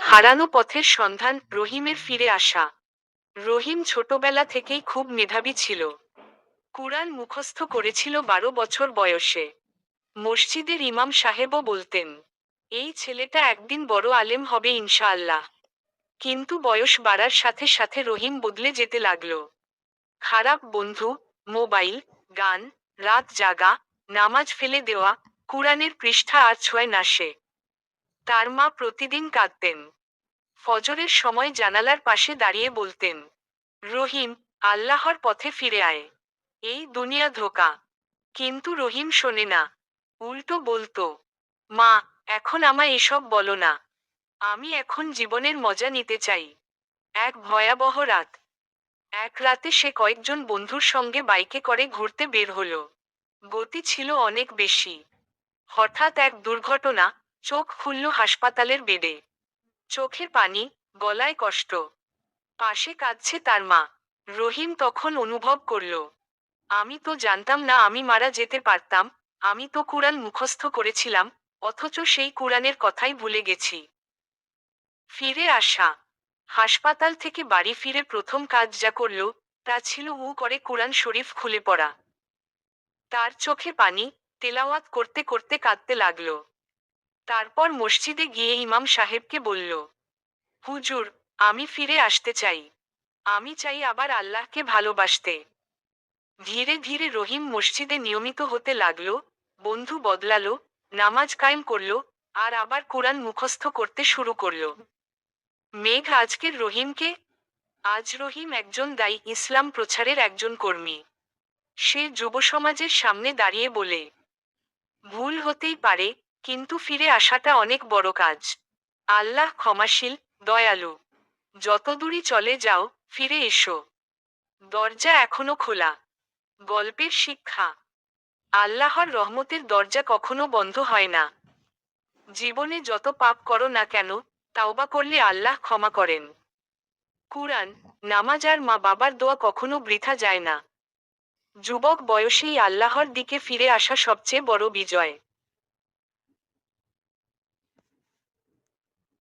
হারানো পথের সন্ধান, রহিমের ফিরে আসা। রহিম ছোটবেলা থেকেই খুব মেধাবী ছিল। কুরআন মুখস্থ করেছিল 12 বছর বয়সে। মসজিদের ইমাম সাহেবও বলতেন, এই ছেলেটা একদিন বড় আলেম হবে ইনশাআল্লাহ। কিন্তু বয়স বাড়ার সাথে সাথে রহিম বদলে যেতে লাগলো। খারাপ বন্ধু, মোবাইল, গান, রাত জাগা, নামাজ ফেলে দেওয়া, কুরআনের পৃষ্ঠা আর ছোঁয় না সে। তার মা প্রতিদিন কাঁদতেন। ফজরের সময় জানালার পাশে দাঁড়িয়ে বলতেন, রহিম, আল্লাহর পথে ফিরে আয়। এই দুনিয়া ধোঁকা। কিন্তু রহিম শোনে না। উল্টো বলতো, মা, এখন আমায় এসব বলো না। আমি এখন জীবনের মজা নিতে চাই। এক ভয়াবহ রাত। এক রাতে সে কয়েকজন বন্ধুর সঙ্গে বাইকে করে ঘুরতে বের হলো। গতি ছিল অনেক বেশি। হঠাৎ এক দুর্ঘটনা, চোখ খুলল হাসপাতালের বেডে। চোখে পানি, গলায় কষ্ট। পাশে কাঁদছে তার মা। রহিম তখন অনুভব করল, আমি তো জানতাম না আমি মারা যেতে পারতাম। আমি তো কুরআন মুখস্থ করেছিলাম, অথচ সেই কুরআনের কথাই ভুলে গেছি। ফিরে আসা। হাসপাতাল থেকে বাড়ি ফিরে প্রথম কাজ যা করল, তা ছিল করে কুরআন শরীফ খুলে পড়া। তার চোখে পানি, তেলাওয়াত করতে করতে কাঁদতে লাগল। তারপর মসজিদে গিয়ে ইমাম সাহেবকে বলল, হুজুর, আমি ফিরে আসতে চাই। আমি চাই আবার আল্লাহকে ভালোবাসতে। ধীরে ধীরে রহিম মসজিদে নিয়মিত হতে লাগলো, বন্ধু বদলালো, নামাজ কায়েম করলো, আর আবার কুরআন মুখস্থ করতে শুরু করলো। মেঘ আজকের রহিমকে। আজ রহিম একজন দায়ী, ইসলাম প্রচারের একজন কর্মী। সে যুব সমাজের সামনে দাঁড়িয়ে বলে, ভুল হতেই পারে, কিন্তু ফিরে আসাটা অনেক বড় কাজ। আল্লাহ ক্ষমাশীল, দয়ালু। যত দূরই চলে যাও, ফিরে এসো। দরজা এখনো খোলা। গল্পের শিক্ষা। আল্লাহর রহমতের দরজা কখনো বন্ধ হয় না। জীবনে যত পাপ করো না কেন, তাওবা করলে আল্লাহ ক্ষমা করেন। কুরআন, নামাজ আর মা বাবার দোয়া কখনো বৃথা যায় না। যুবক বয়সেই আল্লাহর দিকে ফিরে আসা সবচেয়ে বড় বিজয়।